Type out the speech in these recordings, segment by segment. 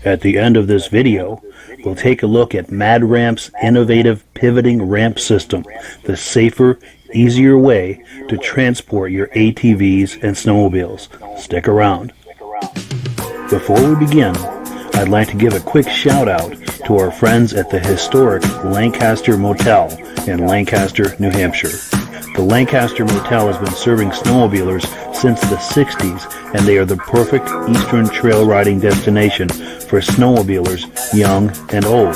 At the end of this video, we'll take a look at Mad Ramp's innovative pivoting ramp system, the safer, easier way to transport your ATVs and snowmobiles. Stick around. Before we begin, I'd like to give a quick shout out to our friends at the historic Lancaster Motel in Lancaster, New Hampshire. The Lancaster Motel has been serving snowmobilers since the 60s, and they are the perfect eastern trail riding destination for snowmobilers young and old.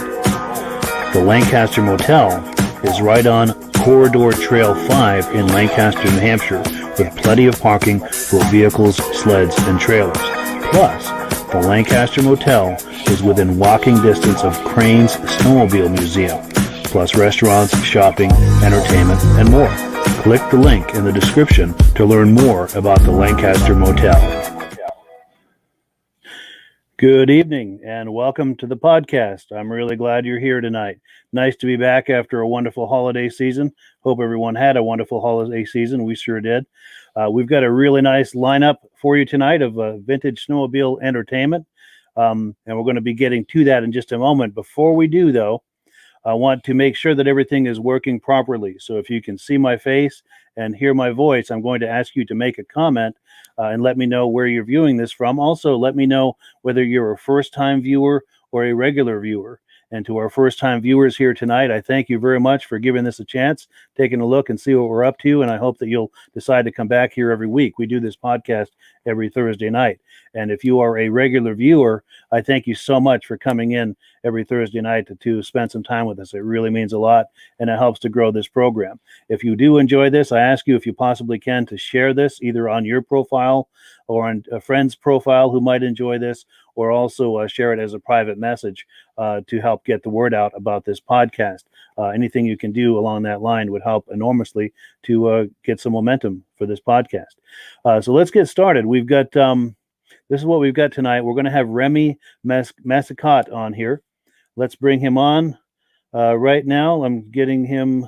The Lancaster Motel is right on Corridor Trail 5 in Lancaster, New Hampshire, with plenty of parking for vehicles, sleds, and trailers. Plus, the Lancaster Motel is within walking distance of Crane's Snowmobile Museum, plus restaurants, shopping, entertainment, and more. Click the link in the description to learn more about the Lancaster Motel. Good evening and welcome to the podcast. I'm really glad you're here tonight. Nice to be back after a wonderful holiday season. Hope everyone had a wonderful holiday season. We sure did. We've got a really nice lineup for you tonight of vintage snowmobile entertainment, and we're going to be getting to that in just a moment. Before we do, though, I want to make sure that everything is working properly. So if you can see my face and hear my voice, I'm going to ask you to make a comment and let me know where you're viewing this from. Also, let me know whether you're a first-time viewer or a regular viewer. And to our first-time viewers here tonight, I thank you very much for giving this a chance, taking a look and see what we're up to, and I hope that you'll decide to come back here every week. We do this podcast every Thursday night. And if you are a regular viewer, I thank you so much for coming in every Thursday night to spend some time with us. It really means a lot, and it helps to grow this program. If you do enjoy this, I ask you, if you possibly can, to share this either on your profile or on a friend's profile who might enjoy this, or also share it as a private message to help get the word out about this podcast. Anything you can do along that line would help enormously to get some momentum for this podcast. So let's get started. We've got, this is what we've got tonight. We're going to have Remy Massicotte on here. Let's bring him on right now. I'm getting him.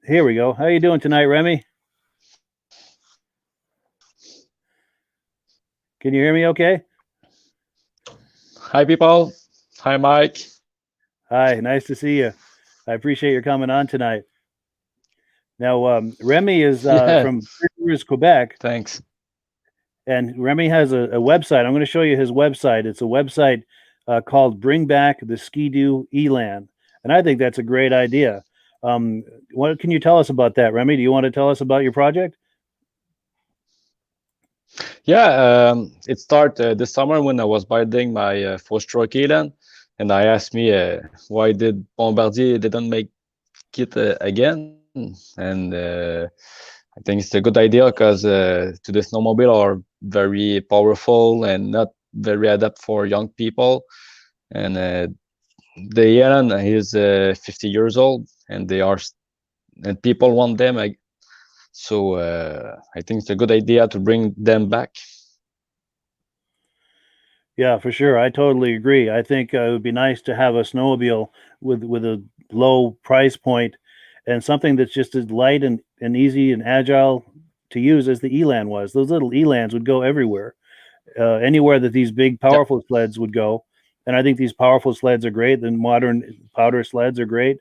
Here we go. How are you doing tonight, Remy? Can you hear me okay? Hi, people. Hi, Mike. Hi, nice to see you. I appreciate your coming on tonight. Now, Remy is from Quebec. Thanks. And Remy has a website. I'm going to show you his website. It's a website called Bring Back the Ski-Doo Elan. And I think that's a great idea. What can you tell us about that, Remy? Do you want to tell us about your project? Yeah, it started this summer when I was building my four-stroke Elan, and I asked me why did Bombardier didn't make it again, and I think it's a good idea because to the snowmobile are very powerful and not very adapt for young people. And the Elan is 50 years old, and and people want them. So I think it's a good idea to bring them back. Yeah, for sure. I totally agree. I think it would be nice to have a snowmobile with a low price point and something that's just as light and easy and agile to use as the Elan was. Those little Elans would go everywhere, anywhere that these big, Yeah. powerful sleds would go. And I think these powerful sleds are great. The modern powder sleds are great.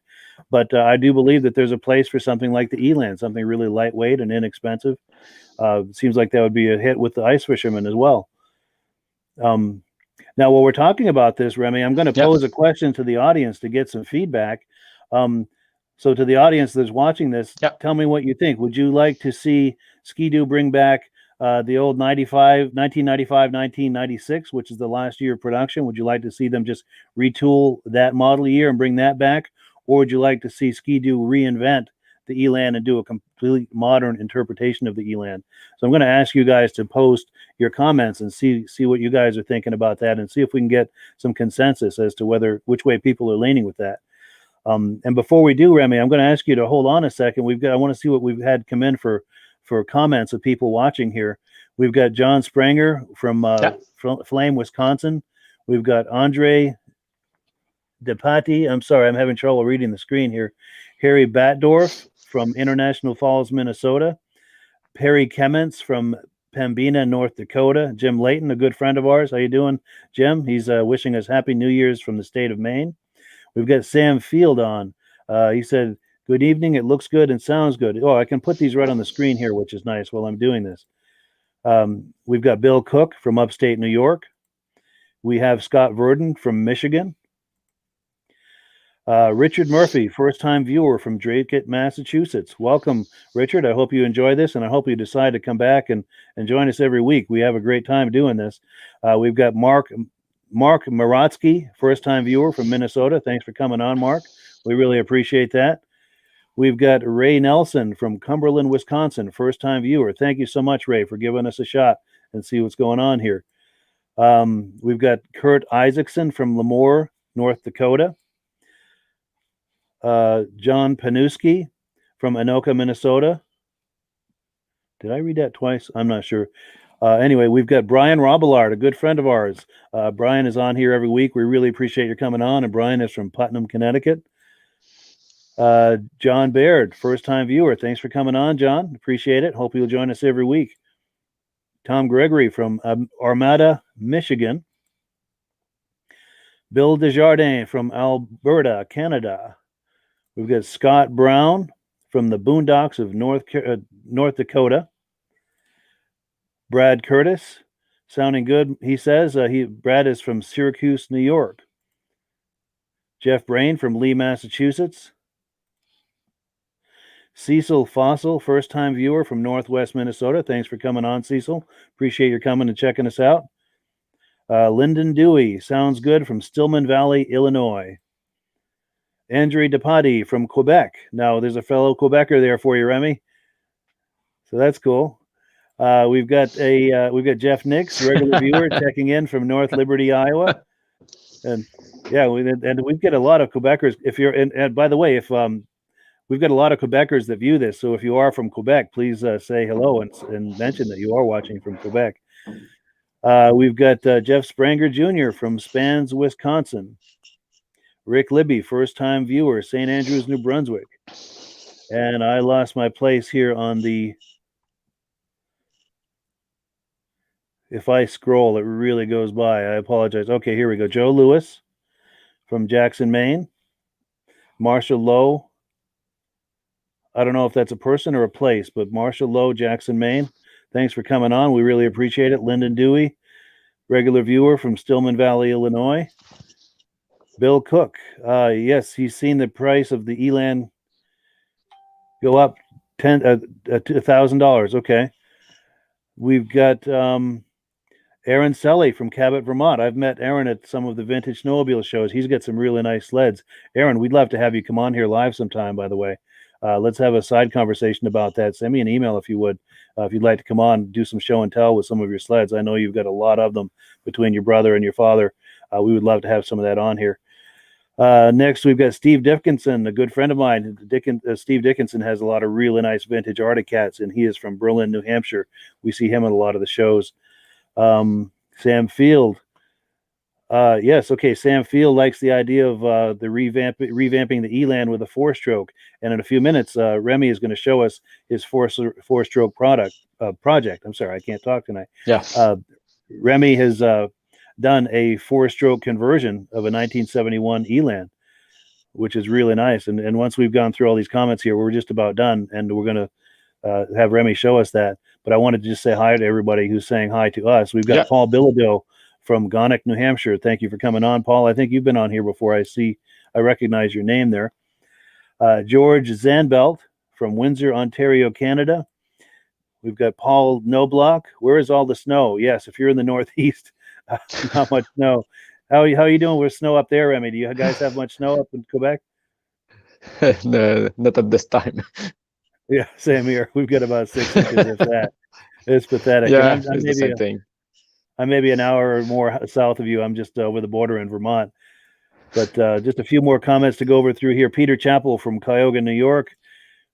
But I do believe that there's a place for something like the Elan, something really lightweight and inexpensive. Seems like that would be a hit with the ice fishermen as well. Now, while we're talking about this, Remy, I'm going to pose a question to the audience to get some feedback. So, to the audience that's watching this, tell me what you think. Would you like to see Ski-Doo bring back the old 1995, 1996, which is the last year of production? Would you like to see them just retool that model year and bring that back? Or would you like to see Ski-Doo reinvent the Elan and do a completely modern interpretation of the Elan? So I'm going to ask you guys to post your comments and see what you guys are thinking about that, and see if we can get some consensus as to which way people are leaning with that. And before we do, Remy, I'm going to ask you to hold on a second. I want to see what we've had come in for comments of people watching here. We've got John Spranger from Flame, Wisconsin. We've got Andre DePati. I'm sorry, I'm having trouble reading the screen here. Harry Batdorf from International Falls, Minnesota. Perry Kemments from Pembina, North Dakota. Jim Layton, a good friend of ours. How you doing, Jim? He's wishing us Happy New Year's from the state of Maine. We've got Sam Field on. He said, "Good evening. It looks good and sounds good." Oh, I can put these right on the screen here, which is nice while I'm doing this. We've got Bill Cook from upstate New York. We have Scott Verdon from Michigan. Richard Murphy, first-time viewer from Drake, Massachusetts. Welcome, Richard. I hope you enjoy this, and I hope you decide to come back and join us every week. We have a great time doing this. We've got Mark Maratsky, first-time viewer from Minnesota. Thanks for coming on, Mark. We really appreciate that. We've got Ray Nelson from Cumberland, Wisconsin, first-time viewer. Thank you so much, Ray, for giving us a shot and see what's going on here. We've got Kurt Isaacson from Lemoore, North Dakota. John Panuski from Anoka, Minnesota. Did I read that twice? I'm not sure. Anyway, we've got Brian Robillard, a good friend of ours. Brian is on here every week. We really appreciate your coming on. And Brian is from Putnam, Connecticut. John Baird, first-time viewer. Thanks for coming on, John. Appreciate it. Hope you'll join us every week. Tom Gregory from Armada, Michigan. Bill Desjardins from Alberta, Canada. We've got Scott Brown from the boondocks of North Dakota. Brad Curtis, sounding good. He says Brad is from Syracuse, New York. Jeff Brain from Lee, Massachusetts. Cecil Fossil, first-time viewer from Northwest Minnesota. Thanks for coming on, Cecil. Appreciate your coming and checking us out. Lyndon Dewey, sounds good, from Stillman Valley, Illinois. Andre DePati from Quebec. Now, there's a fellow Quebecer there for you, Remy. So that's cool. We've got Jeff Nix, regular viewer, checking in from North Liberty, Iowa. And yeah, we've got a lot of Quebecers. If you're, and by the way, if we've got a lot of Quebecers that view this, so if you are from Quebec, please say hello and mention that you are watching from Quebec. We've got Jeff Spranger Jr. from Spans, Wisconsin. Rick Libby, first-time viewer, St. Andrews, New Brunswick. And I lost my place here on the... If I scroll, it really goes by. I apologize. Okay, here we go. Joe Lewis from Jackson, Maine. Marshall Lowe. I don't know if that's a person or a place, but Marshall Lowe, Jackson, Maine. Thanks for coming on. We really appreciate it. Lyndon Dewey, regular viewer from Stillman Valley, Illinois. Bill Cook. Yes, he's seen the price of the Elan go up $1,000. Okay. We've got Aaron Selly from Cabot, Vermont. I've met Aaron at some of the Vintage Snowmobile shows. He's got some really nice sleds. Aaron, we'd love to have you come on here live sometime, by the way. Let's have a side conversation about that. Send me an email if you would, if you'd like to come on, do some show and tell with some of your sleds. I know you've got a lot of them between your brother and your father. We would love to have some of that on here. Next, we've got Steve Dickinson, a good friend of mine. Steve Dickinson has a lot of really nice vintage Arctic cats, and he is from Berlin, New Hampshire. We see him at a lot of the shows. Sam Field. Yes, okay. Sam Field likes the idea of the revamping the Elan with a four-stroke. And in a few minutes, Remy is going to show us his four-stroke project. I'm sorry, I can't talk tonight. Yeah. Remy has done a four-stroke conversion of a 1971 Elan, which is really nice. And once we've gone through all these comments here, we're just about done, and we're going to have Remy show us that. But I wanted to just say hi to everybody who's saying hi to us. We've got Paul Bilodeau from Gonick, New Hampshire. Thank you for coming on, Paul. I think you've been on here before. I recognize your name there. George Zanbelt from Windsor, Ontario, Canada. We've got Paul Noblock. Where is all the snow? Yes, if you're in the Northeast, not much snow. How are you doing with snow up there, Remy? Do you guys have much snow up in Quebec? No, not at this time. Yeah, same here. We've got about 6 inches, if that. It's pathetic. Yeah, and it's the same thing. I'm maybe an hour or more south of you. I'm just over the border in Vermont. But just a few more comments to go over through here. Peter Chappell from Cuyahoga, New York.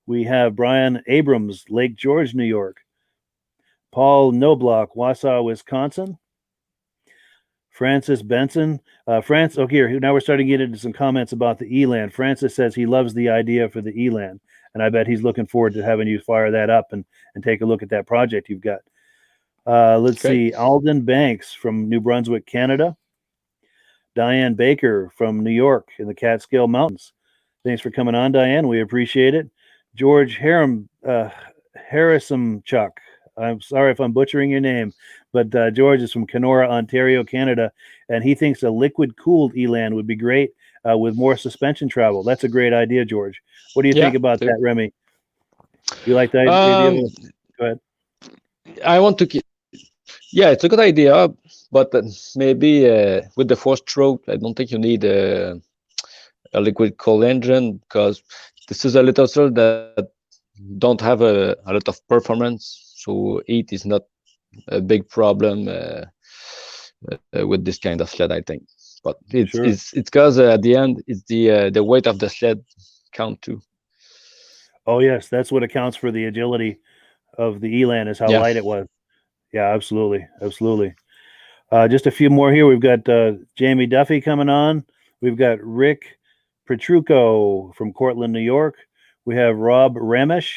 We have Brian Abrams, Lake George, New York. Paul Noblock, Wausau, Wisconsin. Francis Benson. Okay, now we're starting to get into some comments about the Elan. Francis says he loves the idea for the Elan, and I bet he's looking forward to having you fire that up and take a look at that project you've got. Let's see. Alden Banks from New Brunswick, Canada. Diane Baker from New York in the Catskill Mountains. Thanks for coming on, Diane. We appreciate it. George Harrisumchuk. I'm sorry if I'm butchering your name, but George is from Kenora, Ontario, Canada, and he thinks a liquid-cooled Elan would be great with more suspension travel. That's a great idea, George. What do you think about that, Remy? You like that idea? Go ahead. I want to keep. Yeah, it's a good idea, but maybe with the four-stroke, I don't think you need a liquid cooled engine, because this is a little sled that don't have a lot of performance, so heat is not a big problem with this kind of sled, I think. But it's because at the end, it's the weight of the sled count too. Oh yes, that's what accounts for the agility of the Elan, is how light it was. Yeah, absolutely. Just a few more here. We've got Jamie Duffy coming on. We've got Rick Petrucco from Cortland, New York. We have Rob Ramesh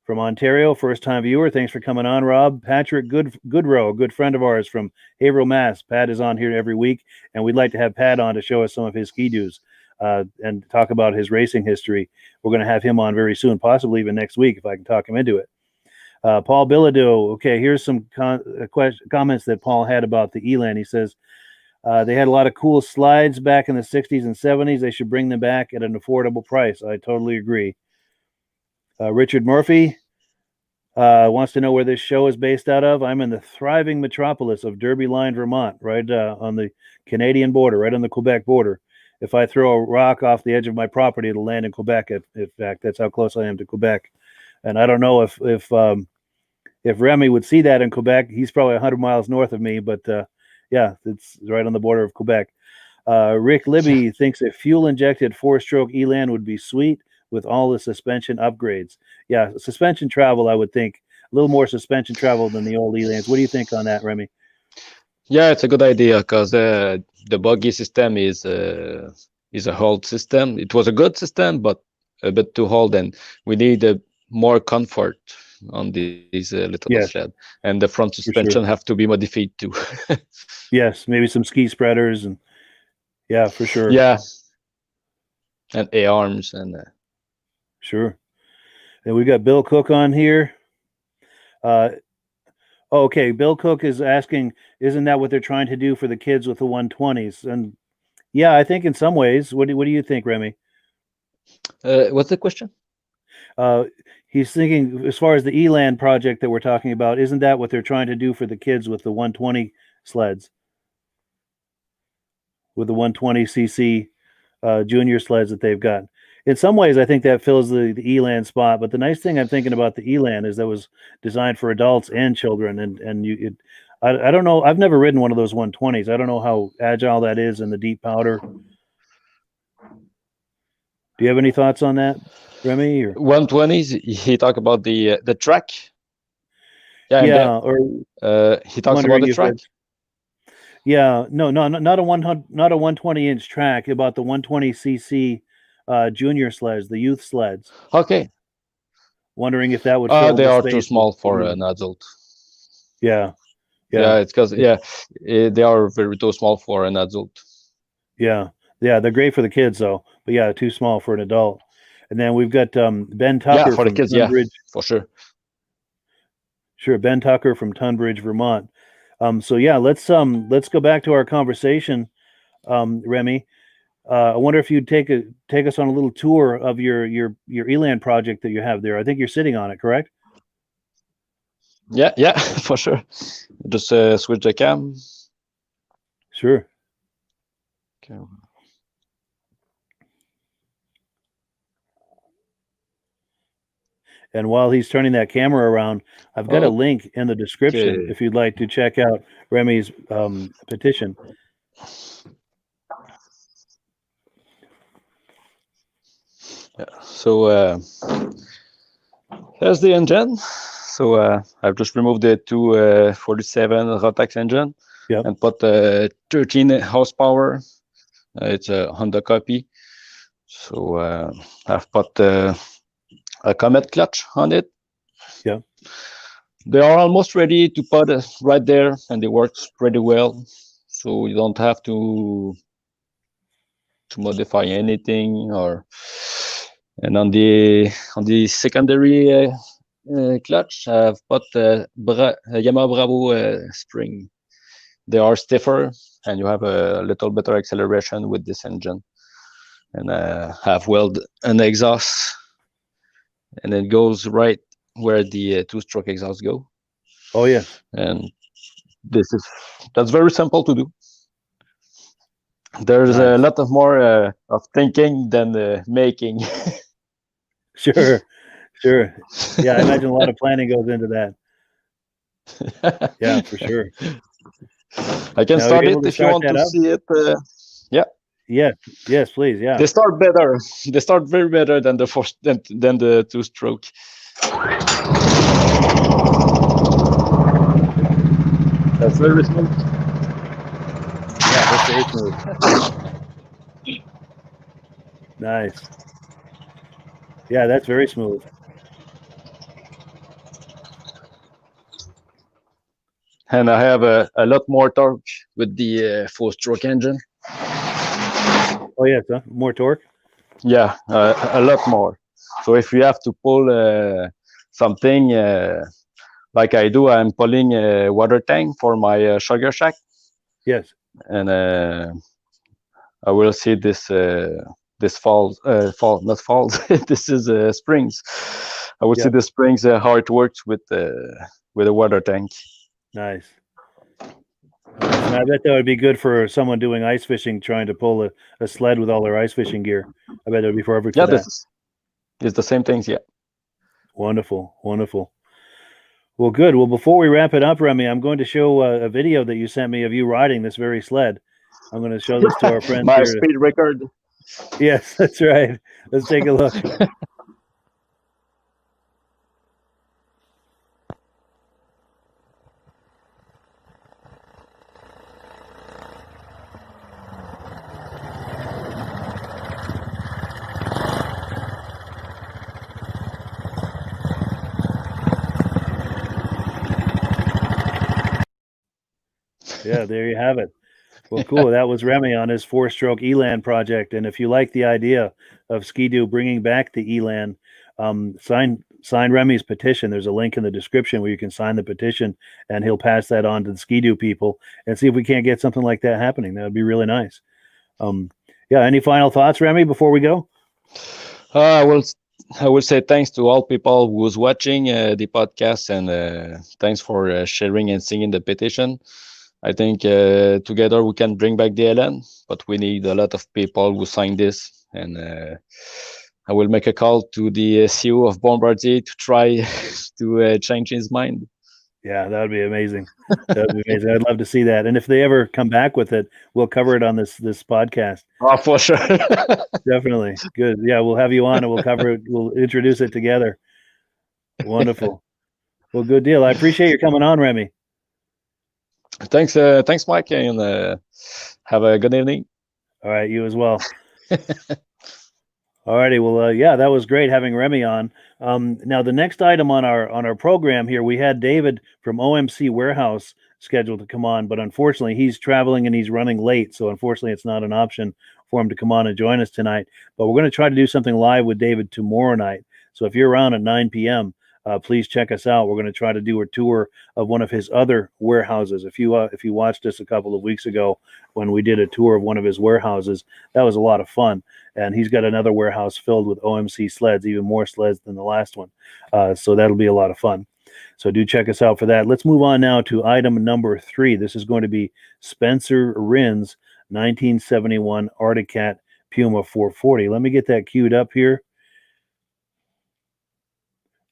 from Ontario, first-time viewer. Thanks for coming on, Rob. Patrick Goodrow, a good friend of ours from Haverhill, Mass. Pat is on here every week, and we'd like to have Pat on to show us some of his ski-doos and talk about his racing history. We're going to have him on very soon, possibly even next week if I can talk him into it. Paul Bilodeau. Okay, here's some comments that Paul had about the Elan. He says, they had a lot of cool slides back in the 60s and 70s. They should bring them back at an affordable price. I totally agree. Richard Murphy wants to know where this show is based out of. I'm in the thriving metropolis of Derby Line, Vermont, right on the Canadian border, right on the Quebec border. If I throw a rock off the edge of my property, it'll land in Quebec. In fact, that's how close I am to Quebec. And I don't know if Remy would see that in Quebec. He's probably 100 miles north of me, but yeah, it's right on the border of Quebec. Rick Libby thinks a fuel-injected four-stroke Elan would be sweet with all the suspension upgrades. Yeah, suspension travel, I would think. A little more suspension travel than the old Elans. What do you think on that, Remy? Yeah, it's a good idea, because the buggy system is a old system. It was a good system, but a bit too old, and we need more comfort on these little sled. And the front suspension have to be modified too. Yes, maybe some ski spreaders, and yeah, for sure. Yeah, and A-arms and sure. And we got Bill Cook on here. Okay, Bill Cook is asking, isn't that what they're trying to do for the kids with the 120s? And yeah, I think in some ways. What do you think, Remy? What's the question? He's thinking, as far as the Elan project that we're talking about, isn't that what they're trying to do for the kids with the 120 sleds? With the 120cc junior sleds that they've got. in some ways, I think that fills the Elan spot. But the nice thing I'm thinking about the Elan is that was designed for adults and children, and I don't know. I've never ridden one of those 120s. I don't know how agile that is in the deep powder. Do you have any thoughts on that, Remy? Or 120s. He talked about the track. yeah, or he talks about wondering the if track. yeah, no, not a 120-inch track. About the 120cc junior sleds, the youth sleds. Okay. Wondering if that would fill They the are too space. small for an adult. Yeah, Yeah, it's because they are very too small for an adult. yeah, they're great for the kids though, but yeah, too small for an adult. And then we've got Ben Tucker for the from kids, Tunbridge. for sure. Sure, Ben Tucker from Tunbridge, Vermont. So yeah, let's go back to our conversation, Remy. I wonder if you'd take us on a little tour of your Elan project that you have there. I think you're sitting on it, correct? Yeah, for sure. Just switch the cam. Sure. Okay. And while he's turning that camera around, I've got a link in the description if you'd like to check out Remy's petition. Yeah. So there's the engine. So I've just removed the 247 Rotax engine and put 13 horsepower. It's a Honda copy. So I've put a Comet clutch on it. Yeah. They are almost ready to put right there, and they work pretty well. So you don't have to modify anything. And on the secondary clutch, I've put Yamaha Bravo spring. They are stiffer, and you have a little better acceleration with this engine. And have weld an exhaust, and it goes right where the two-stroke exhaust go. Oh yes. And that's very simple to do. There's a lot of more of thinking than making. Sure. Yeah, I imagine a lot of planning goes into that. Yeah, for sure. I can start it if you want to see it. Yeah. Yes, please. Yeah. They start better. They start very better than the than the two-stroke. That's very smooth. Yeah, that's very smooth. Nice. Yeah, that's very smooth. And I have a lot more torque with the four-stroke engine. Oh yes, more torque. Yeah, a lot more. So if you have to pull something like I do, I'm pulling a water tank for my sugar shack. Yes. And I will see this fall, not fall. This is springs. I will see the springs how it works with a water tank. Nice. And I bet that would be good for someone doing ice fishing, trying to pull a sled with all their ice fishing gear. I bet it would be perfect for that. It's the same things, yeah. Wonderful. Well, good. Well, before we wrap it up, Remy, I'm going to show a video that you sent me of you riding this very sled. I'm going to show this to our friends My here. speed record. Yes, that's right. Let's take a look. Yeah, there you have it. Well, cool. That was Remy on his four-stroke Elan project. And if you like the idea of Ski-Doo bringing back the Elan, sign Remy's petition. There's a link in the description where you can sign the petition, and he'll pass that on to the Ski-Doo people and see if we can't get something like that happening. That would be really nice. Yeah. Any final thoughts, Remy, before we go? I will say thanks to all people who's watching the podcast, and thanks for sharing and signing the petition. I think together we can bring back the Elan, but we need a lot of people who sign this, and I will make a call to the CEO of Bombardier to try to change his mind. Yeah, that would be amazing. That would be amazing. I'd love to see that. And if they ever come back with it, we'll cover it on this podcast. Oh, for sure. Definitely. Good. Yeah, we'll have you on and we'll cover it. We'll introduce it together. Wonderful. Well, good deal. I appreciate you coming on, Remy. Thanks, Mike, and have a good evening. All right, you as well. All righty. Well, yeah, that was great having Remy on. Now, the next item on our program here, we had David from OMC Warehouse scheduled to come on, but unfortunately, he's traveling and he's running late. So, unfortunately, it's not an option for him to come on and join us tonight. But we're going to try to do something live with David tomorrow night. So, if you're around at 9 p.m., please check us out. We're going to try to do a tour of one of his other warehouses. If you watched us a couple of weeks ago when we did a tour of one of his warehouses, that was a lot of fun. And he's got another warehouse filled with OMC sleds, even more sleds than the last one. So that'll be a lot of fun. So do check us out for that. Let's move on now to item number 3. This is going to be Spencer Rin's 1971 Arctic Cat Puma 440. Let me get that queued up here.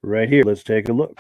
Right here. Let's take a look.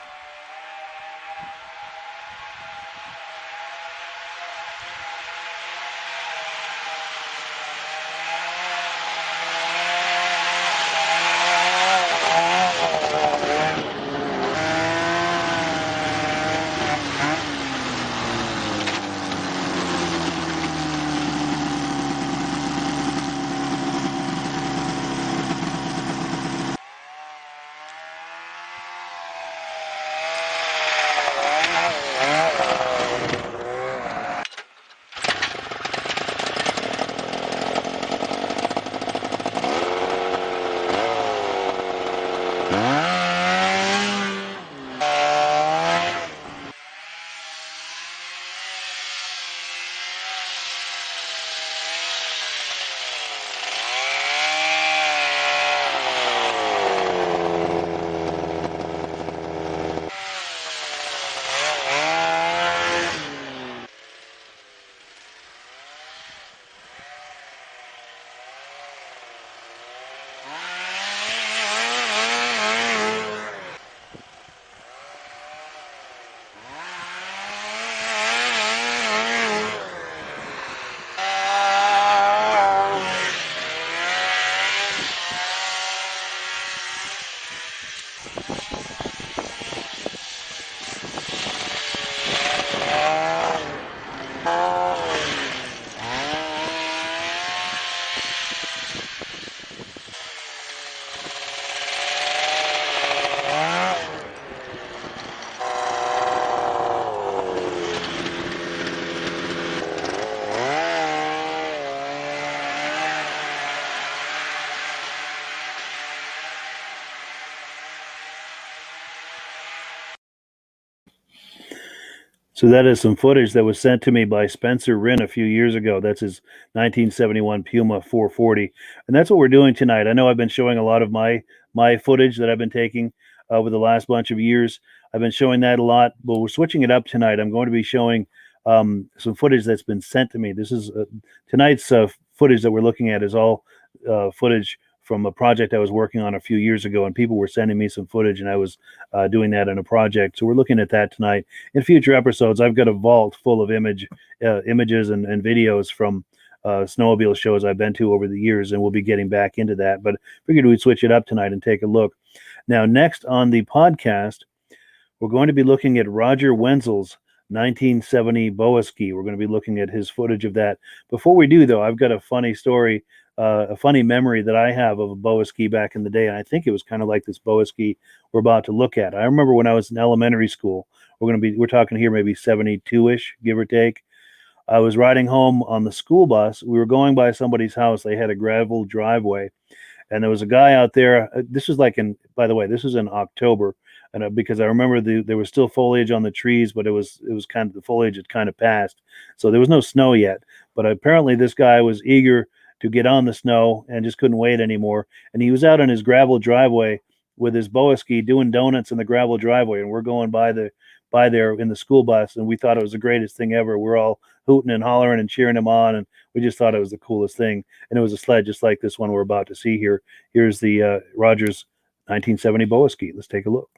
So that is some footage that was sent to me by Spencer Rin a few years ago. That's his 1971 Puma 440, and that's what we're doing tonight. I know I've been showing a lot of my footage that I've been taking over the last bunch of years. I've been showing that a lot, but we're switching it up tonight. I'm going to be showing some footage that's been sent to me. This is tonight's footage that we're looking at is all footage from a project I was working on a few years ago, and people were sending me some footage, and I was doing that in a project. So we're looking at that tonight. In future episodes, I've got a vault full of images and videos from snowmobile shows I've been to over the years, and we'll be getting back into that. But figured we'd switch it up tonight and take a look. Now, next on the podcast, we're going to be looking at Roger Wenzel's 1970 Bowski. We're going to be looking at his footage of that. Before we do, though, I've got a funny story. A funny memory that I have of a Bowski back in the day, and I think it was kind of like this Bowski we're about to look at. I remember when I was in elementary school. We're talking here maybe 72-ish, give or take. I was riding home on the school bus. We were going by somebody's house. They had a gravel driveway, and there was a guy out there. This was by the way, this was in October, and because I remember there was still foliage on the trees, but it was kind of the foliage had kind of passed, so there was no snow yet. But apparently, this guy was eager to get on the snow and just couldn't wait anymore. And he was out on his gravel driveway with his Bowski doing donuts in the gravel driveway. And we're going by the by there in the school bus, and we thought it was the greatest thing ever. We're all hooting and hollering and cheering him on, and we just thought it was the coolest thing. And it was a sled just like this one we're about to see here. Here's the Rogers 1970 Bowski. Let's take a look.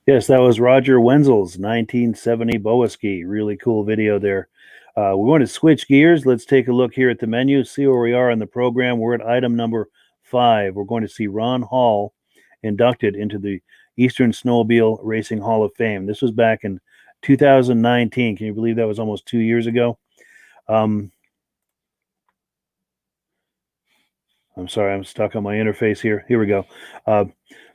Yes, that was Roger Wenzel's 1970 Bowski. Really cool video there. We want to switch gears. Let's take a look here at the menu, see where we are in the program. We're at item number 5. We're going to see Ron Hall inducted into the Eastern Snowmobile Racing Hall of Fame. This was back in 2019. Can you believe that was almost 2 years ago? I'm sorry, I'm stuck on my interface here. Here we go.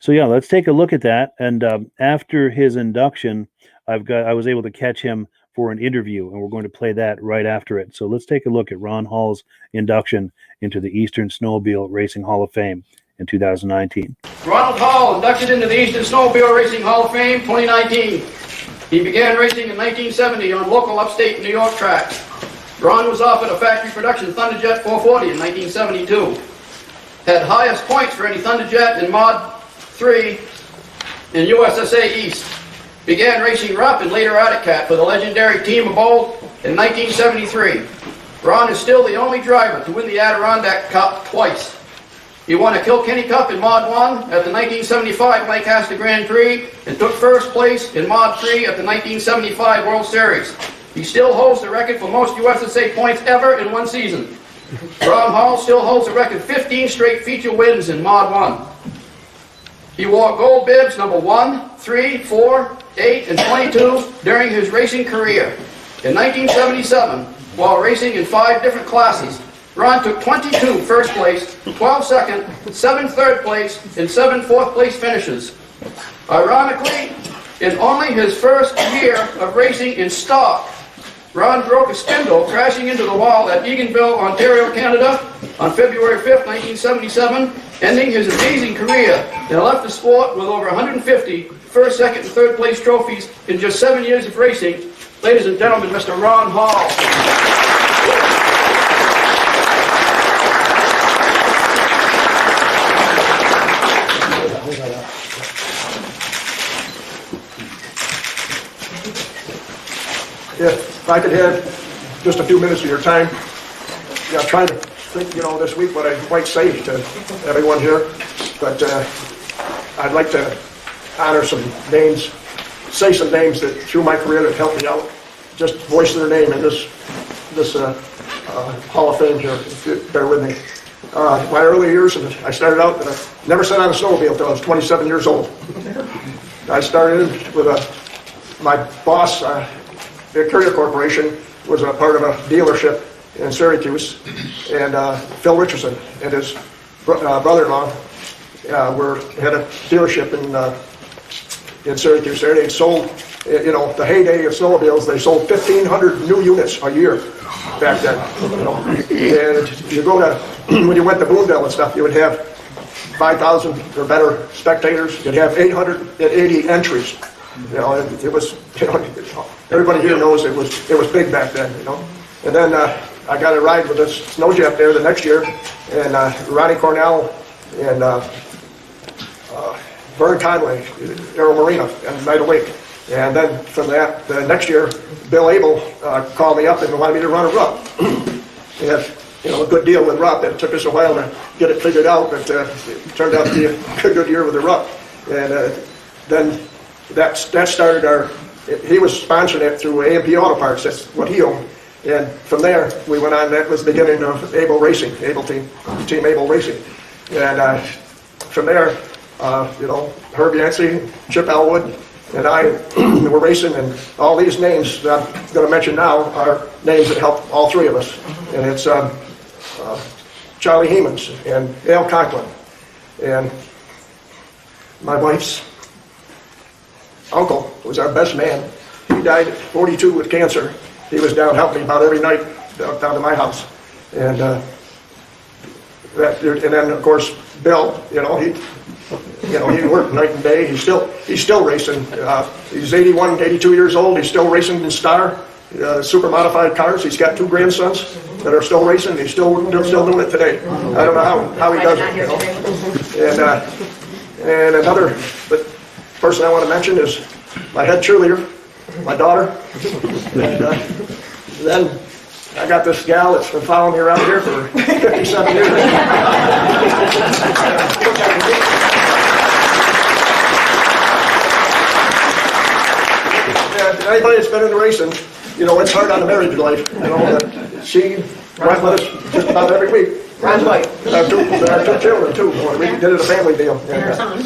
So yeah, let's take a look at that. And after his induction, I was able to catch him for an interview, and we're going to play that right after it. So let's take a look at Ron Hall's induction into the Eastern Snowmobile Racing Hall of Fame in 2019. Ronald Hall, inducted into the Eastern Snowmobile Racing Hall of Fame 2019. He began racing in 1970 on local upstate New York tracks. Ron was off at a factory production Thunderjet 440 in 1972. Had highest points for any Thunderjet in Mod 3 in USSA East. Began racing Rup and later Attic Cat for the legendary Team of Bold in 1973. Ron is still the only driver to win the Adirondack Cup twice. He won a Kilkenny Cup in Mod 1 at the 1975 Lancaster Grand Prix and took first place in Mod 3 at the 1975 World Series. He still holds the record for most USSA points ever in one season. Ron Hall still holds the record 15 straight feature wins in Mod 1. He wore gold bibs number 1, 3, 4, 8, and 22 during his racing career. In 1977, while racing in 5 different classes, Ron took 22 first place, 12 second, 7 third place, and 7 fourth place finishes. Ironically, in only his first year of racing in stock, Ron broke a spindle crashing into the wall at Eganville, Ontario, Canada on February 5th, 1977, ending his amazing career, and left the sport with over 150 first, second, and third place trophies in just 7 years of racing. Ladies and gentlemen, Mr. Ron Hall. If I could have just a few minutes of your time, trying to think, this week what I might say to everyone here, but I'd like to honor some names, say some names that through my career that helped me out. Just voice their name in this Hall of Fame here, if you bear with me. My early years, I started out, never sat on a snowmobile until I was 27 years old. I started with my boss, the Courier Corporation, was a part of a dealership in Syracuse, and Phil Richardson and his brother-in-law had a dealership in Syracuse there. They sold, the heyday of snowmobiles, they sold 1,500 new units a year back then. And you go to, when you went to Boondale and stuff, you would have 5,000 or better spectators. You'd have 880 entries. It was, everybody here knows it was big back then, And then I got a ride with this Snowjet there the next year, and Ronnie Cornell and Vern Conway, Aero Marina, and Night Awake. And then from that, the next year, Bill Abel called me up and wanted me to run a Rup. He had, a good deal with Rup. It took us a while to get it figured out, but it turned out to be a good year with the Rup. And then that started he was sponsoring it through A&P Auto Parts. That's what he owned. And from there, we went on. That was the beginning of Able Racing, Team Able Racing. And from there, Rup Yankee, Chip Elwood, and I were racing. And all these names that I'm going to mention now are names that helped all three of us. And it's Charlie Hemans and Al Conklin. And my wife's uncle was our best man. He died at 42 with cancer. He was down helping me about every night down to my house. And and then of course Bill, he worked night and day. He's still racing. He's 81, 82 years old. He's still racing in Star, super modified cars. He's got 2 grandsons that are still racing. He's still doing it today. I don't know how he does it. And another person I want to mention is my head cheerleader, my daughter. And then I got this gal that's been following me around here for 57 years. And anybody that's been in the racing, it's hard on the marriage life. She went with us just about every week. Ron's wife. Our two children, too. We did it a family deal. And her son.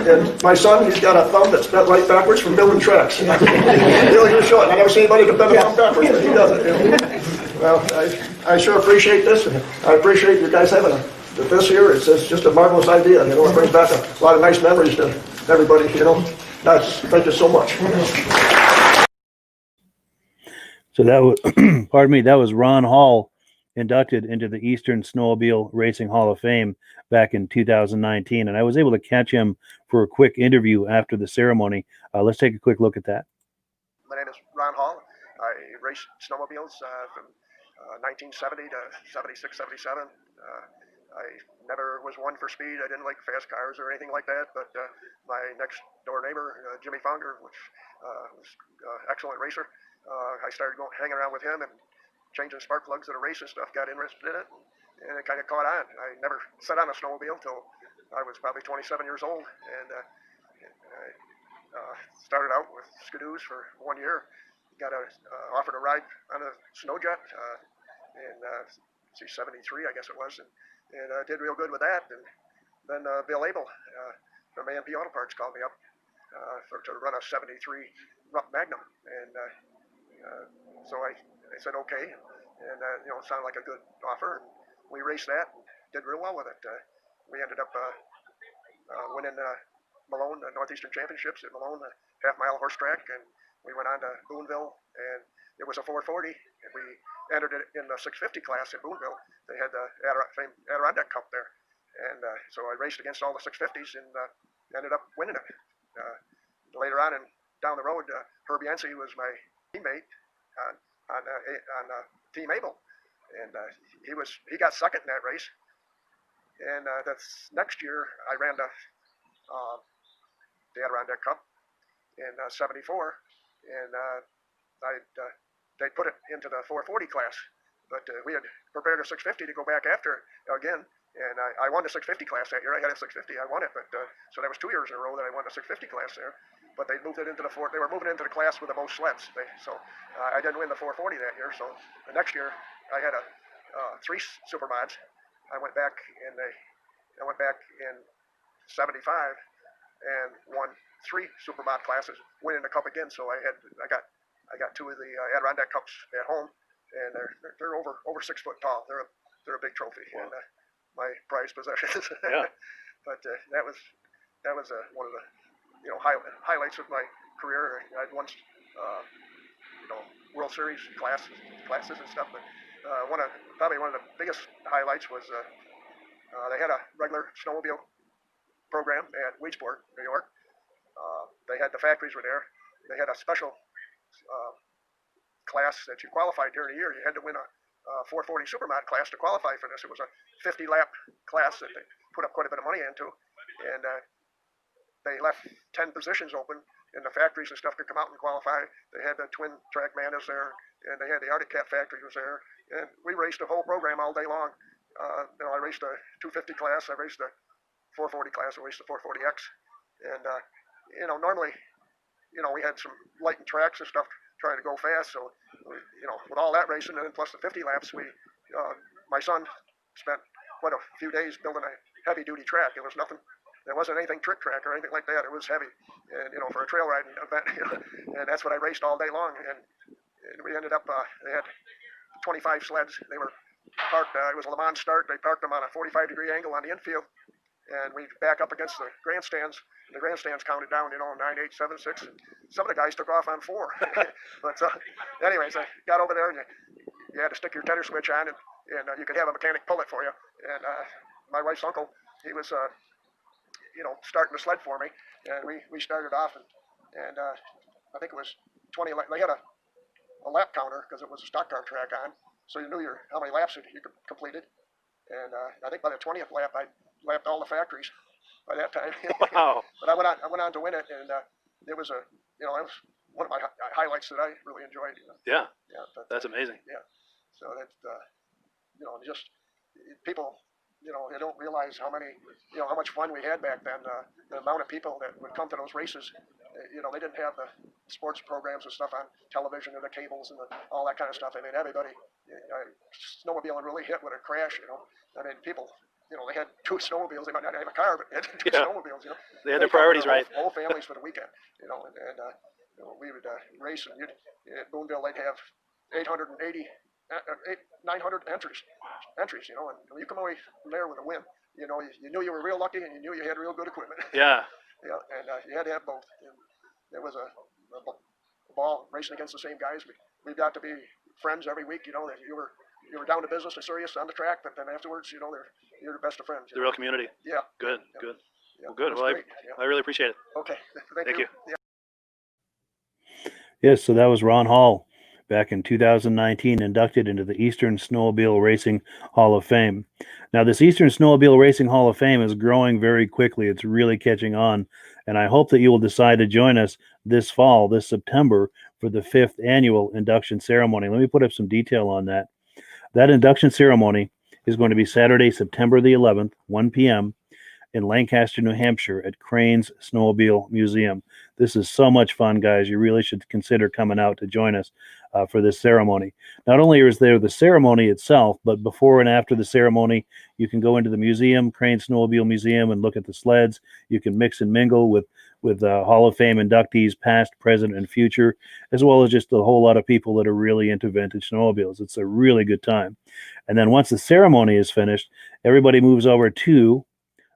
And my son, he's got a thumb that's bent right backwards from building tracks. Really good short. I never seen anybody can bend a thumb backwards, but he does it. Well, I sure appreciate this. I appreciate you guys having this here. It's just a marvelous idea. It brings back a lot of nice memories to everybody. Thank you so much. So that was, pardon me, that was Ron Hall, inducted into the Eastern Snowmobile Racing Hall of Fame back in 2019. And I was able to catch him for a quick interview after the ceremony. Let's take a quick look at that. My name is Ron Hall. I raced snowmobiles from 1970 to 76, 77. I never was one for speed. I didn't like fast cars or anything like that. But my next door neighbor, Jimmy Fonger, which was an excellent racer, I started hanging around with him and changing spark plugs at a race and stuff, got interested in it. and it kind of caught on. I never sat on a snowmobile till I was probably 27 years old, and I started out with skidoos for 1 year. Got offered a ride on a snowjet in '73, I guess it was, and did real good with that. And then Bill Abel from A&P Auto Parts called me up to run a '73 Rup Magnum, and so I said okay, and it sounded like a good offer. And we raced that, and did real well with it. We ended up winning Malone, the Northeastern Championships at Malone, a half-mile horse track, and we went on to Boonville, and it was a 440, and we entered it in the 650 class at Boonville. They had the famed Adirondack Cup there, and so I raced against all the 650s and ended up winning it. Later on and down the road, Rup Yankee was my teammate on Team Abel, and he got second in that race. And that's next year I ran the Adirondack Cup in '74, and they put it into the 440 class, but we had prepared a 650 to go back after again, and I won the 650 class that year. I had a 650, I won it, but so that was 2 years in a row that I won the 650 class there. But they moved it into they were moving into the class with the most sleds. So I didn't win the 440 that year. So the next year I had 3 supermods. I went back in '75 and won 3 supermod classes, winning the cup again. So I got 2 of the Adirondack Cups at home, and they're over 6 foot tall. They're a big trophy. Wow. And my prized possessions. Yeah. But that was one of the highlights of my career. I'd won World Series classes and stuff. But probably one of the biggest highlights was they had a regular snowmobile program at Weedsport, New York. They had the factories were there. They had a special class that you qualified during the year. You had to win a 440 Supermod class to qualify for this. It was a 50-lap class that they put up quite a bit of money into, and they left 10 positions open, and the factories and stuff could come out and qualify. They had the twin track Mandas there, and they had the Arctic Cat factory was there, and we raced the whole program all day long. I raced a 250 class, I raced a 440 class, I raced the 440X, and normally, we had some light tracks and stuff trying to go fast. So, with all that racing and then plus the 50 laps, my son spent quite a few days building a heavy-duty track. It was nothing. There wasn't anything trick track or anything like that. It was heavy, and for a trail riding event, and that's what I raced all day long. And we ended up. They had 25 sleds. They were parked. It was a Le Mans start. They parked them on a 45-degree angle on the infield, and we back up against the grandstands. And the grandstands counted down, 9, 8, 7, 6. And some of the guys took off on 4. But anyways, I got over there, and you had to stick your tender switch on, and you could have a mechanic pull it for you. And my wife's uncle, he was starting the sled for me, and we started off, and I think it was 20. They had a lap counter because it was a stock car track on, so you knew how many laps you completed. And I think by the 20th lap, I lapped all the factories by that time. Wow. But I went on to win it, and it was that was one of my highlights that I really enjoyed. Yeah. Yeah. But, That's amazing. Yeah. So that's just people. They don't realize how much fun we had back then. The amount of people that would come to those races. They didn't have the sports programs and stuff on television or the cables and all that kind of stuff. I mean, everybody, snowmobiling really hit with a crash. I mean, people. They had 2 snowmobiles. They might not have a car, but they had 2 snowmobiles. They had their priorities right. Whole families for the weekend. And we would race, and at Boonville they'd have 900 entries. And you come away from there with a win. You knew you were real lucky, and you knew you had real good equipment. Yeah. Yeah, and you had to have both. And there was a ball racing against the same guys. We got to be friends every week. That you were down to business and serious on the track, but then afterwards, you're the best of friends. The real community. Yeah. Good. Yeah. Good. Yeah. Well, good. Well, I really appreciate it. Okay. Thank you. Yeah. Yes, so that was Ron Hall, back in 2019, inducted into the Eastern Snowmobile Racing Hall of Fame. Now, this Eastern Snowmobile Racing Hall of Fame is growing very quickly. It's really catching on, and I hope that you will decide to join us this fall, this September, for the 5th annual induction ceremony. Let me put up some detail on that. That induction ceremony is going to be Saturday, September the 11th, 1 p.m. in Lancaster, New Hampshire at Crane's Snowmobile Museum. This is so much fun, guys. You really should consider coming out to join us for this ceremony. Not only is there the ceremony itself, but before and after the ceremony, you can go into the museum, Crane Snowmobile Museum, and look at the sleds. You can mix and mingle with Hall of Fame inductees, past, present, and future, as well as just a whole lot of people that are really into vintage snowmobiles. It's a really good time. And then once the ceremony is finished, everybody moves over to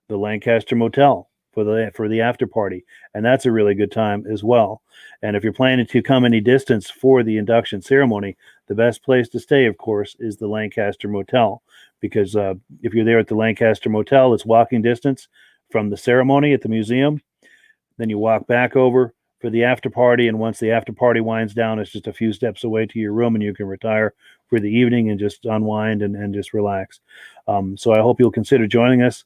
the Lancaster Motel for the after party, and that's a really good time as well. And if you're planning to come any distance for the induction ceremony, the best place to stay, of course, is the Lancaster Motel, because if you're there at the Lancaster Motel, it's walking distance from the ceremony at the museum. Then you walk back over for the after party, and once the after party winds down, it's just a few steps away to your room, and you can retire for the evening and just unwind and just relax. So I hope you'll consider joining us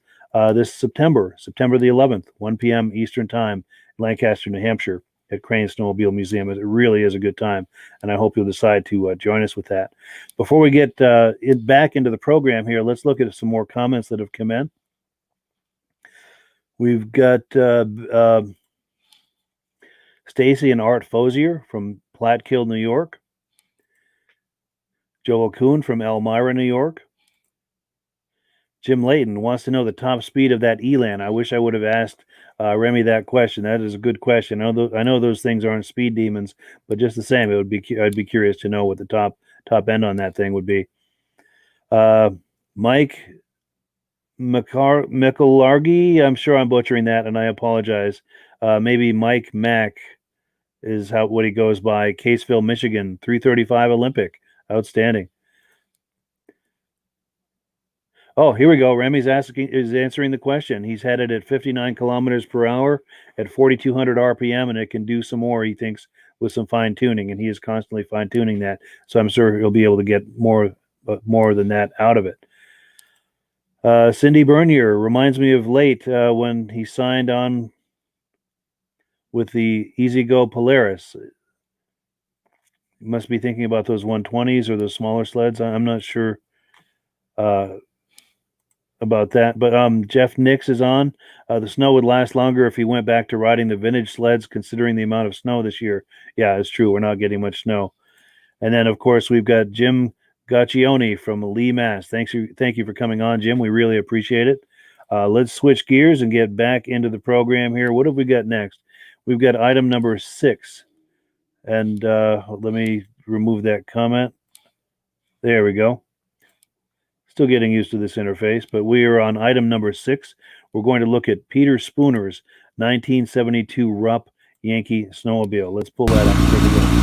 this September the 11th, 1 p.m. Eastern Time, Lancaster, New Hampshire, at Crane Snowmobile Museum. It really is a good time, and I hope you'll decide to join us with that. Before we get back into the program here, let's look at some more comments that have come in. We've got Stacy and Art Fozier from Platkill, New York. Joel Kuhn from Elmira, New York. Jim Layton wants to know the top speed of that Elan. I wish I would have asked Remy that question. That is a good question. I know those things aren't speed demons, but just the same, I'd be curious to know what the top end on that thing would be. Mike McIllargy, I'm sure I'm butchering that, and I apologize. Maybe Mike Mack is what he goes by. Caseville, Michigan, 335 Olympic. Outstanding. Oh, here we go. Remy's answering the question. He's headed at 59 kilometers per hour at 4,200 RPM, and it can do some more, he thinks, with some fine tuning, and he is constantly fine tuning that. So I'm sure he'll be able to get more than that out of it. Cindy Bernier reminds me of late when he signed on with the EasyGo Polaris. You must be thinking about those 120s or those smaller sleds. I'm not sure about that, but Jeff Nix is on. The snow would last longer if he went back to riding the vintage sleds, considering the amount of snow this year. Yeah, it's true. We're not getting much snow. And then, of course, we've got Jim Gaccioni from Lee, Mass. Thank you for coming on, Jim. We really appreciate it. Let's switch gears and get back into the program here. What have we got next? We've got item number 6. And let me remove that comment. There we go. Still getting used to this interface, but we are on item number 6. We're going to look at Peter Spooner's 1972 Rup Yankee snowmobile. Let's pull that up and take a look.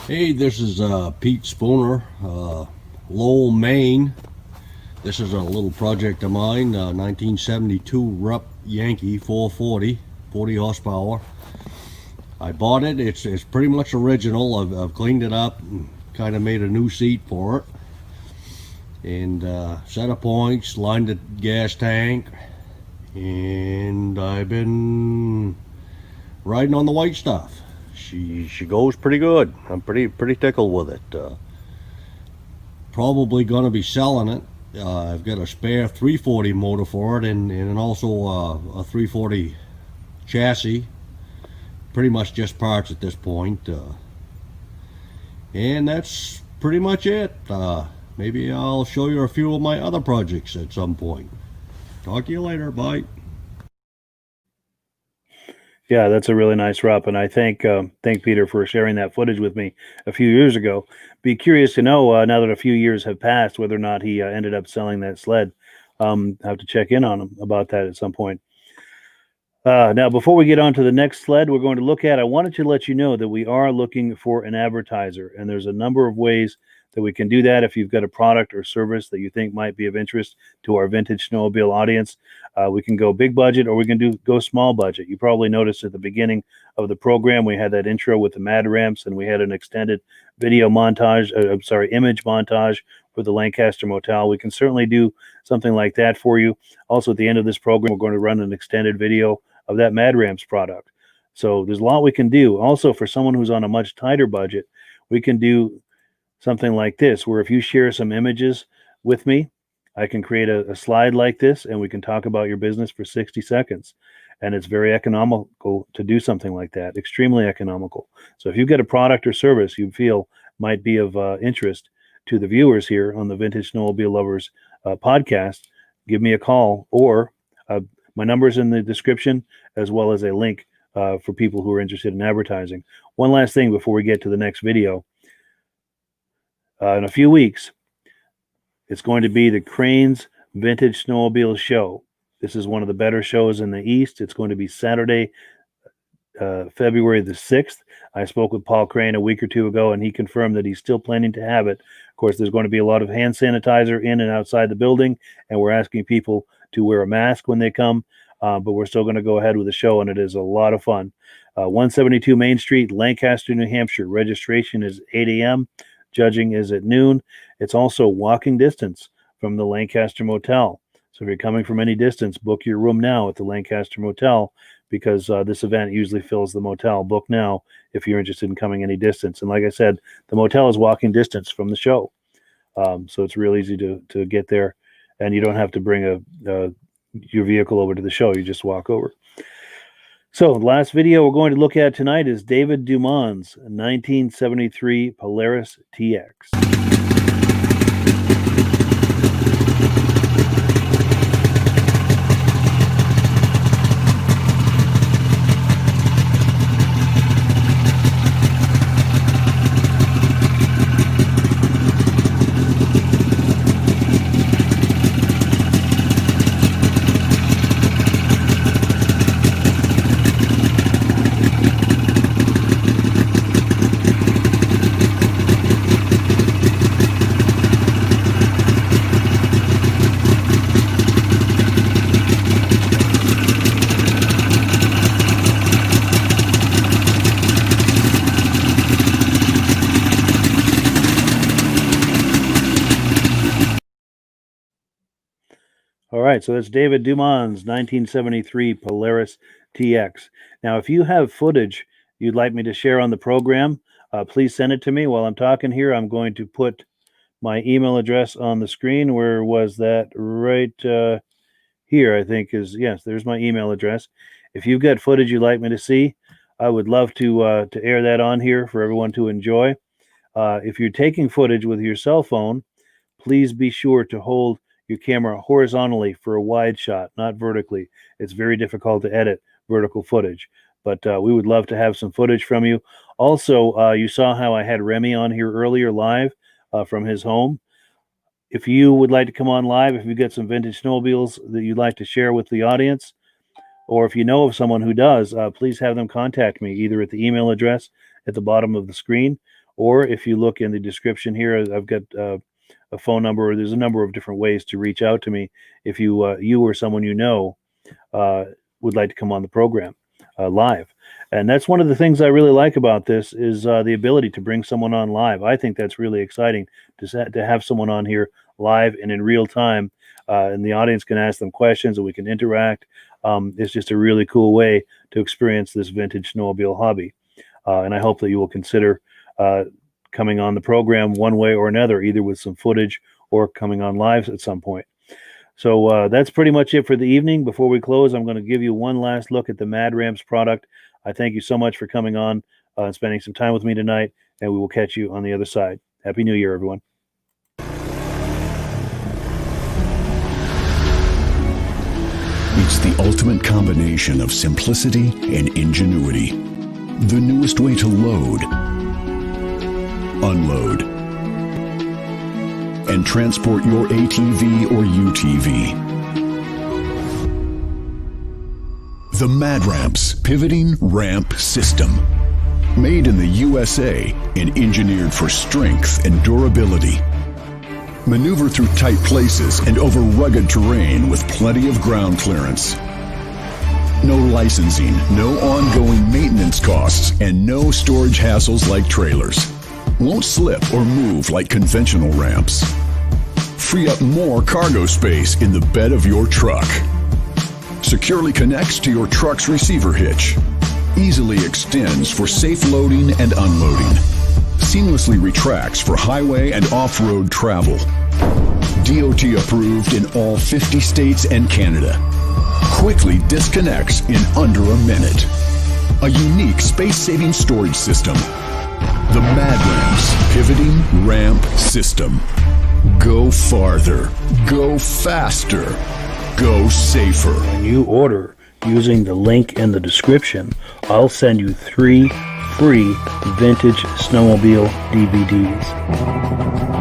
Hey, this is Pete Spooner, Lowell, Maine. This is a little project of mine, 1972 Rup Yankee 440, 40 horsepower. I bought it. It's pretty much original. I've cleaned it up and kind of made a new seat for it. And set of points, lined the gas tank, and I've been riding on the white stuff. She goes pretty good. I'm pretty tickled with it. Probably gonna be selling it. I've got a spare 340 motor for it, and also a 340 chassis. Pretty much just parts at this point. And that's pretty much it. Maybe I'll show you a few of my other projects at some point. Talk to you later. Bye. Yeah, that's a really nice Rup, and I thank Peter for sharing that footage with me a few years ago. Be curious to know now that a few years have passed whether or not he ended up selling that sled. Have to check in on him about that at some point. Now, before we get on to the next sled, we're going to look at, I wanted to let you know that we are looking for an advertiser, and there's a number of ways that we can do that. If you've got a product or service that you think might be of interest to our vintage snowmobile audience, we can go big budget or we can go small budget. You probably noticed at the beginning of the program, we had that intro with the mad ramps, and we had an extended video montage, image montage for the Lancaster Motel. We can certainly do something like that for you. Also, at the end of this program, we're going to run an extended video of that Mad Ramps product. So there's a lot we can do. Also, for someone who's on a much tighter budget, we can do something like this, where if you share some images with me, I can create a slide like this, and we can talk about your business for 60 seconds. And it's very economical to do something like that, extremely economical. So if you've got a product or service you feel might be of interest to the viewers here on the Vintage Snowmobile Lovers podcast, give me a call, or my number's in the description, as well as a link for people who are interested in advertising. One last thing before we get to the next video. In a few weeks, it's going to be the Cranes Vintage Snowmobile Show. This is one of the better shows in the East. It's going to be Saturday, February the 6th. I spoke with Paul Crane a week or two ago, and he confirmed that he's still planning to have it. Of course, there's going to be a lot of hand sanitizer in and outside the building, and we're asking people to wear a mask when they come, but we're still going to go ahead with the show, and it is a lot of fun. 172 Main Street, Lancaster, New Hampshire. Registration is 8 a.m. Judging is at noon. It's also walking distance from the Lancaster Motel. So if you're coming from any distance, book your room now at the Lancaster Motel, because this event usually fills the motel. Book now if you're interested in coming any distance. And like I said, the motel is walking distance from the show. So it's real easy to get there, and you don't have to bring your vehicle over to the show. You just walk over. So the last video we're going to look at tonight is David Dumont's 1973 Polaris TX. All right, so that's David Dumont's 1973 Polaris TX. Now, if you have footage you'd like me to share on the program, please send it to me. While I'm talking here, I'm going to put my email address on the screen. Where was that? Right here, I think is, yes, there's my email address. If you've got footage you'd like me to see, I would love to air that on here for everyone to enjoy. If you're taking footage with your cell phone, please be sure to hold your camera horizontally for a wide shot, not vertically. It's very difficult to edit vertical footage, but we would love to have some footage from you. Also, you saw how I had Remy on here earlier live from his home. If you would like to come on live, if you've got some vintage snowmobiles that you'd like to share with the audience, or if you know of someone who does, please have them contact me either at the email address at the bottom of the screen, or if you look in the description here, I've got a phone number. There's a number of different ways to reach out to me if you or someone you know would like to come on the program live. And that's one of the things I really like about this is the ability to bring someone on live. I think that's really exciting to have someone on here live and in real time, and the audience can ask them questions and we can interact. It's just a really cool way to experience this vintage snowmobile hobby. And I hope that you will consider coming on the program one way or another, either with some footage or coming on live at some point. So that's pretty much it for the evening. Before we close, I'm going to give you one last look at the Mad Ramps product. I thank you so much for coming on and spending some time with me tonight, and we will catch you on the other side. Happy New Year, everyone. It's the ultimate combination of simplicity and ingenuity. The newest way to load, unload, and transport your ATV or UTV. The Mad Ramp's pivoting ramp system. Made in the USA and engineered for strength and durability. Maneuver through tight places and over rugged terrain with plenty of ground clearance. No licensing, no ongoing maintenance costs, and no storage hassles like trailers. Won't slip or move like conventional ramps. Free up more cargo space in the bed of your truck. Securely connects to your truck's receiver hitch. Easily extends for safe loading and unloading. Seamlessly retracts for highway and off-road travel. DOT approved in all 50 states and Canada. Quickly disconnects in under a minute. A unique space-saving storage system. The Mad Ramp's pivoting ramp system. Go farther. Go faster. Go safer. When you order using the link in the description, I'll send you 3 free Vintage Snowmobile DVDs.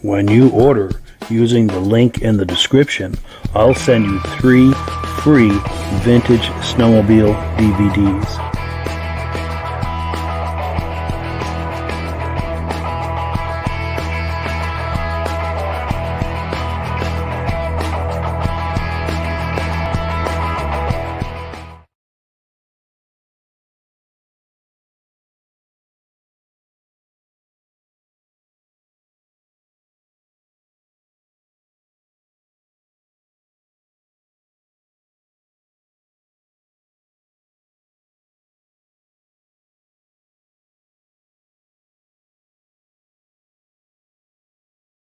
When you order using the link in the description, I'll send you 3 free Vintage Snowmobile DVDs.